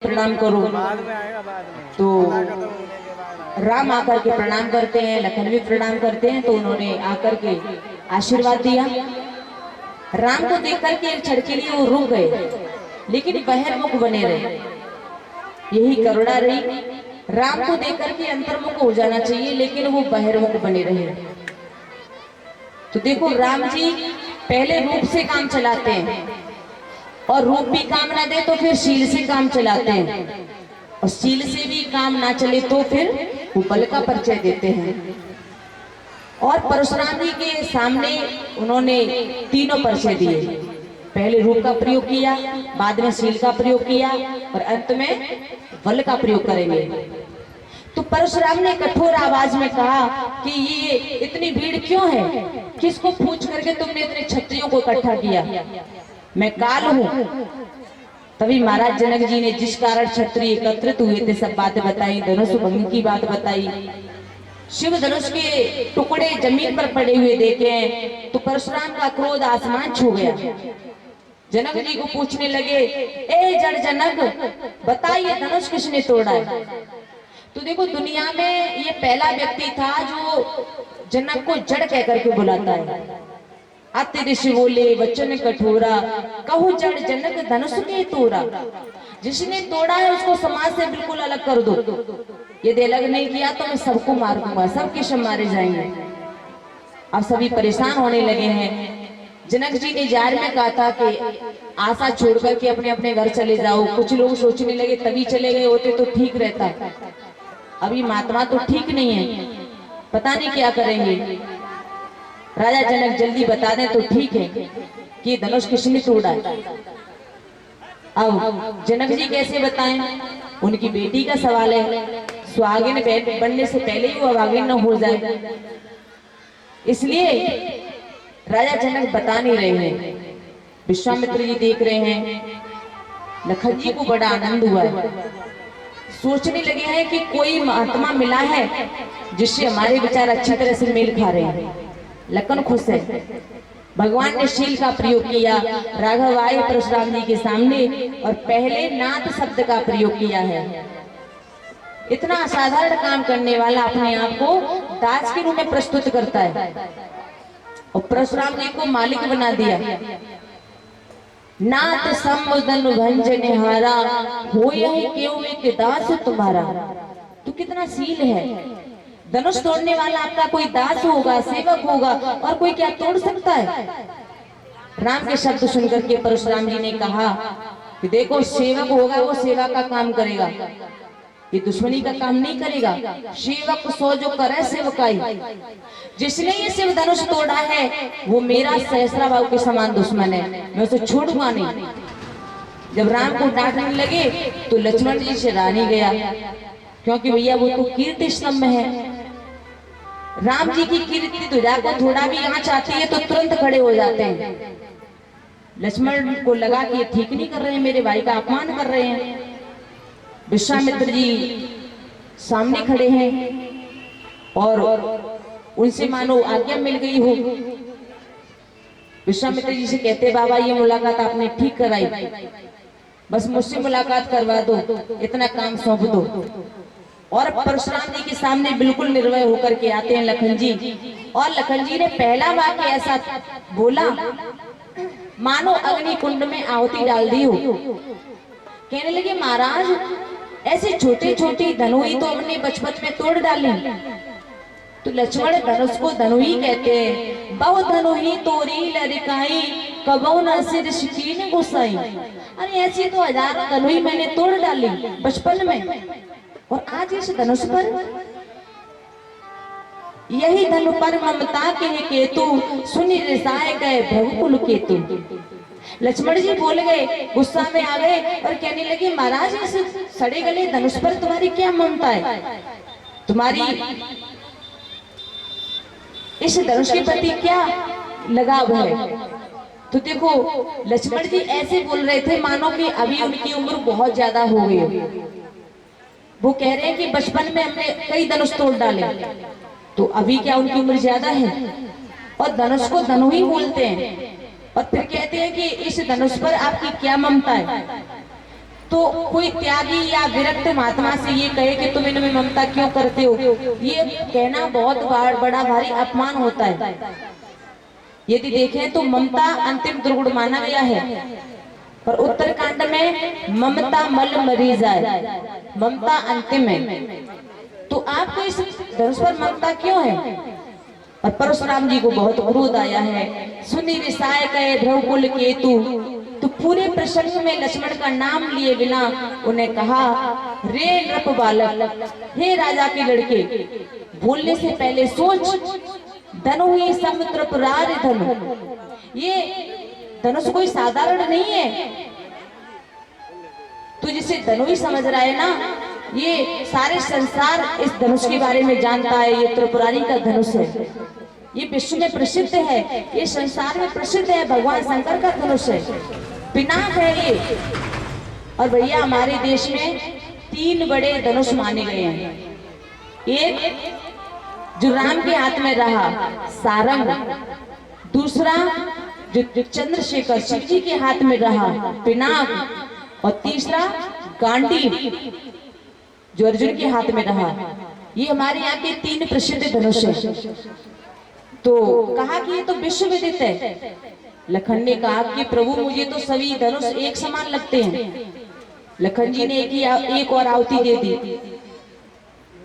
प्रणाम करो। तो राम आकर के प्रणाम करते हैं, लखन भी प्रणाम करते हैं। तो उन्होंने आकर के आशीर्वाद दिया। राम को देख करके एक क्षण के लिए वो रुक गए, लेकिन बहिर्मुख बने रहे। यही करुणा रही, राम को देख करके अंतर्मुख हो जाना चाहिए, लेकिन वो बहिर्मुख बने रहे। तो देखो, राम जी पहले रूप से काम चलाते हैं, और रूप भी काम ना दे तो फिर शील से काम चलाते हैं, और शील से भी काम ना चले तो फिर वो बल का परिचय देते हैं। और परशुराम जी के सामने उन्होंने तीनों परिचय दिए। पहले रूप का प्रयोग किया, बाद में शील का प्रयोग किया, और अंत में बल का प्रयोग करेंगे। तो परशुराम ने कठोर आवाज में कहा कि ये इतनी भीड़ क्यों है? किसको पूछ करके तुमने इतने क्षत्रियों को इकट्ठा किया? मैं काल हूं। तभी महाराज जनक जी ने जिस कारण क्षत्रिय एकत्रित हुए थे सब बातें बताई, धनुष भंग की बात बताई। शिव धनुष के टुकड़े जमीन पर पड़े हुए देखे हैं तो परशुराम का क्रोध आसमान छू गया। जनक जी को पूछने लगे, ए जड़ जनक, बताइए धनुष किसने तोड़ा है? तो देखो, दुनिया में ये पहला व्यक्ति था जो जनक को जड़ कहकर के बुलाता है। अति ऋषि बोले वचन कठोरा, कहूं जड़ जनक धनुष के तोड़ा। जिसने तोड़ा है उसको समाज से बिल्कुल अलग कर दो। यदि अलग नहीं किया तो मैं सबको मार दूंगा, सबके सब मारे जाएंगे। अब सभी परेशान होने लगे हैं। जनक जी ने जार में कहा था कि आशा छोड़ करके अपने अपने घर चले जाओ। कुछ लोग सोचने लगे तभी चले गए होते तो ठीक रहता, अभी महात्मा तो ठीक नहीं है, पता नहीं क्या करेंगे। राजा जनक जल्दी बता दें तो ठीक है कि धनुष किसने तोड़ा है। अब जनक जी कैसे बताएं? उनकी बेटी का सवाल है, सुहागिन बनने से पहले ही वो अभागिन न हो जाए, इसलिए राजा जनक बता नहीं रहे हैं। विश्वामित्र जी देख रहे हैं। लखन जी को बड़ा आनंद हुआ है, सोचने लगे हैं कि कोई महात्मा मिला है जिससे हमारे विचार अच्छी तरह से मेल खा रहे हैं। लखन खुश है। भगवान ने शील का प्रयोग किया, राघव आए परशुराम जी के सामने और पहले नाथ शब्द का प्रयोग किया है। इतना असाधारण काम करने वाला अपने आप को दास के रूप में प्रस्तुत करता है, और परशुराम जी को मालिक बना दिया। नाथ समुदन भंजन हारा, हो यही क्यों एक दास तुम्हारा। तो कितना शील है। धनुष तोड़ने वाला आपका कोई दास होगा, सेवक होगा, और कोई क्या तोड़ सकता है? राम के शब्द सुनकर के परशुराम जी ने कहा कि देखो, सेवक होगा वो सेवा का काम करेगा, ये दुश्मनी का काम नहीं करेगा। सेवक सो जो करे सेवकाई। जिसने ये शिव धनुष तोड़ा है वो मेरा सहस्राबाहु के समान दुश्मन है, मैं उसे छोड़ूंगा नहीं। जब राम को डांटने लगे तो लक्ष्मण जी से रानी गया, क्योंकि भैया वो तो कीर्ति स्तंभ है। राम जी की कीर्ति ध्वजा को थोड़ा भी आंच आती है तो तुरंत खड़े हो जाते हैं। लक्ष्मण को लगा कि ये ठीक नहीं कर रहे हैं, मेरे भाई का अपमान कर रहे हैं। विश्वामित्र जी सामने खड़े हैं और उनसे मानो आज्ञा मिल गई हो। विश्वामित्र जी से कहते, बाबा ये मुलाकात आपने ठीक कराई, बस मुझसे मुलाकात करवा दो, इतना काम सौंप दो। और परशुराम जी के सामने बिल्कुल निर्भय होकर के आते हैं लखन जी, और लखन जी ने पहला वाक्य ऐसा बोला मानो अग्नि कुंड में आहुति डाल दी हो। कहने लगे, महाराज ऐसे छोटे छोटे धनुई तो हमने बचपन में तोड़ डाले। तो लक्ष्मण धनुष को धनुई कहते हैं। बहु धनुई तोरी लरिकाई, कबो न सिर शिकीन गुस्साई। अरे ऐसी तो हजारों धनुई मैंने तोड़ डाली बचपन में, और आज इस धनुष पर, यही धनु पर ममता के केतु, सुनि रिसाए गए भ्रगुकुल केतु। लक्ष्मण जी बोल गए, गुस्सा में आ गए और कहने लगे, महाराज इस सड़े गले धनुष पर तुम्हारी क्या ममता है? तुम्हारी इस धनुष के प्रति क्या लगाव है? तो देखो, लक्ष्मण जी ऐसे बोल रहे थे मानो कि अभी उनकी उम्र बहुत ज्यादा हो गई। वो कह रहे हैं कि बचपन में हमने कई धनुष तोड़ डाले, तो अभी क्या उनकी उम्र ज्यादा है? और धनुष को धनु ही बोलते हैं, और फिर कहते हैं कि इस धनुष पर आपकी क्या ममता है? तो कोई त्यागी या विरक्त महात्मा से ये कहे कि तुम इनमें ममता क्यों करते हो, ये कहना बहुत बड़ा भारी अपमान होता है। यदि देखें तो ममता अंतिम दुर्गुण माना गया है, पर उत्तरकांड में ममता मल मरी जाए, ममता अंतिम है। तो आपको इस धनुष पर ममता क्यों है? और परशुराम जी को बहुत क्रोध आया है। सुनी विसाय कहे ध्रुवकुल केतु, तो पूरे प्रसंग में लक्ष्मण का नाम लिए बिना उन्हें कहा, रे नृप बालक, हे राजा के लड़के, बोलने से पहले सोच। धनु ही समुद्र पुरार धनु, ये धनुष कोई साधारण नहीं है। तू जिसे धनु ही समझ रहा है ना, ये सारे संसार इस धनुष के बारे में जानता है। ये त्रिपुरारी का धनुष है, ये विश्व में प्रसिद्ध है, ये संसार में प्रसिद्ध है। भगवान शंकर का धनुष है, पिनाक है ये। और भैया हमारे देश में 3 बड़े धनुष माने गए हैं। एक जो राम के हाथ में रहा सारंग, दूसरा जो चंद्रशेखर शिव जी के हाथ में रहा पिनाक, और तीसरा गांडीव जो अर्जुन के हाथ में रहा। ये हमारे यहाँ के 3 प्रसिद्ध धनुष हैं। तो कहा कि ये तो विश्व विदित है। लखन ने कहा कि प्रभु मुझे तो सभी धनुष एक समान लगते हैं। लखन जी ने एक और आहुति दे दी।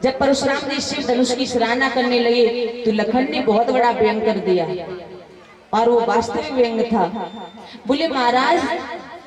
जब परशुराम जी शिव धनुष की सराहना करने लगे तो लखन ने बहुत बड़ा व्यंग कर दिया, और वो वास्तविक व्यंग था। बोले महाराज,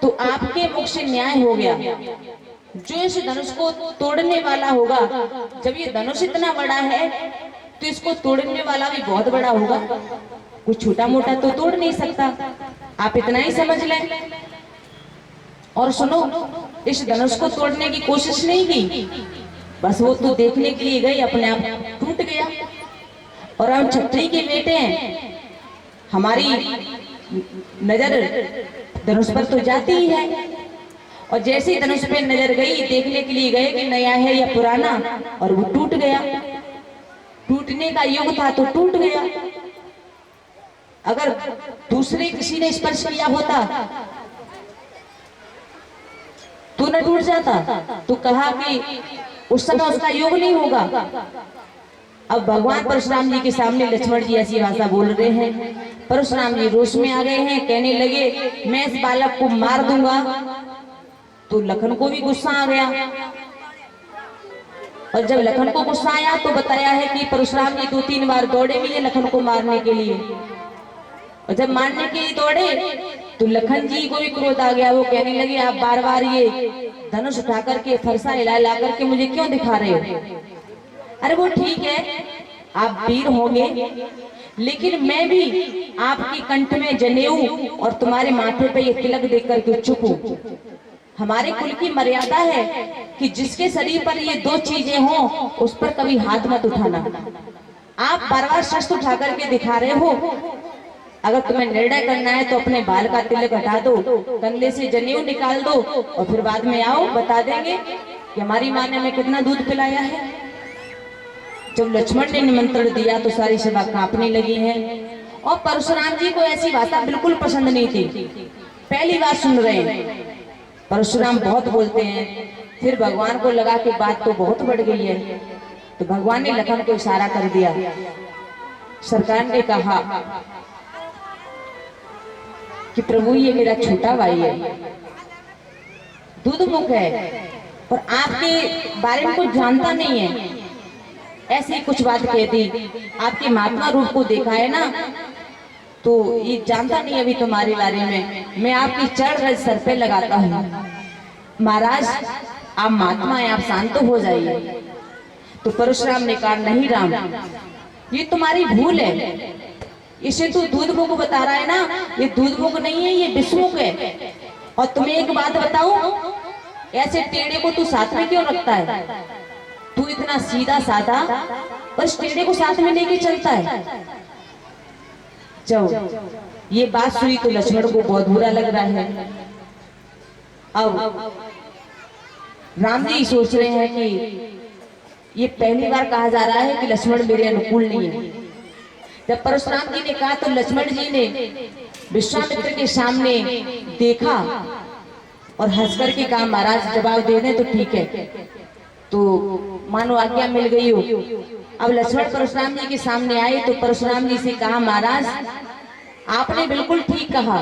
तो आपके मुख से न्याय हो गया। जो इस धनुष को तोड़ने वाला होगा, जब ये धनुष इतना बड़ा है तो इसको तोड़ने वाला भी बहुत बड़ा होगा। कुछ छोटा मोटा तो तोड़ नहीं सकता, आप इतना ही समझ लें। और सुनो, इस धनुष को तोड़ने की कोशिश नहीं की, बस वो तो देखने के लिए गई, अपने आप टूट गया। और हम छत्री के बेटे हैं, हमारी नजर धनुष पर तो जाती ही है। और जैसे ही धनुष पे नजर गई, देखने के लिए गए कि नया है या पुराना, और वो टूट गया। टूटने का युग था तो टूट गया। अगर दूसरे किसी ने स्पर्श किया होता तो न टूट जाता। तो कहा कि उस समय उसका योग नहीं होगा। अब भगवान परशुराम जी के सामने लक्ष्मण जी ऐसी भाषा बोल रहे हैं। परशुराम जी रोष में आ गए हैं, कहने लगे मैं इस बालक को मार दूंगा। तो लखन को भी गुस्सा आ गया, और जब लखन को गुस्सा आया तो बताया है कि परशुराम जी 2-3 बार दौड़े भी है लखन को मारने के लिए। और जब मारने के लिए दौड़े तो लखन जी को भी क्रोध आ गया। वो कहने लगे आप बार बार ये धनुष उठा करके फरसा हिला करके मुझे क्यों दिखा रहे हो? अरे वो ठीक है, आप वीर होंगे, लेकिन मैं भी आपकी कंठ में जनेऊ और तुम्हारे माथे पे ये तिलक देख करके चुप हूं। हमारे कुल की मर्यादा है कि जिसके शरीर पर ये 2 चीजें हों उस पर कभी हाथ मत उठाना। आप बार बार शस्त्र उठा करके दिखा रहे हो। अगर तुम्हें निर्णय करना है तो अपने बाल का तिलक हटा दो, कंधे से जनेऊ निकाल दो, और फिर बाद में आओ, बता देंगे कि हमारी माँ ने हमें कितना दूध पिलाया है। जब लक्ष्मण ने निमंत्रण दिया तो सारी सभा कांपने लगी है। और परशुराम जी को ऐसी भाषा बिल्कुल पसंद नहीं थी, पहली बार सुन रहे हैं। परशुराम बहुत बोलते हैं। फिर भगवान को लगा कि बात तो बहुत बढ़ गई है, तो भगवान ने लखन को इशारा कर दिया। सरकार ने कहा कि प्रभु ये मेरा छोटा भाई है, दूध मुख है, और आपके बारे में कुछ जानता नहीं है। ऐसी कुछ बात कह दी। आपके महात्मा रूप को देखा है ना, तो ये जानता नहीं अभी तुम्हारे बारे में। मैं आपकी चढ़ रज सर पे लगाता हूँ। महाराज आप महात्मा हैं, आप शांत हो जाइए। तो परशुराम ने कहा नहीं राम, ये तुम्हारी भूल है। इसे तो दूध मुख बता रहा है ना, ये दूध मुख नहीं है, ये विषमुख है। और तुम्हें एक बात बताऊं, ऐसे टेढ़े को तू साथ में क्यों रखता है? तू इतना सीधा साधा और इस टेढ़े को साथ में लेके चलता है। जब ये बात सुनी तो लक्ष्मण को बहुत बुरा लग रहा है। अब राम जी सोच रहे हैं कि ये पहली बार कहा जा रहा है कि लक्ष्मण मेरे अनुकूल नहीं है। जब परशुराम जी ने कहा तो लक्ष्मण जी ने विश्वामित्र के सामने देखा और हंस कर के कहा महाराज जवाब दे दें तो ठीक है। तो मानो आज्ञा मिल गई हो। अब लक्ष्मण परशुराम जी के सामने आए तो परशुराम जी से कहा महाराज आपने बिल्कुल ठीक कहा,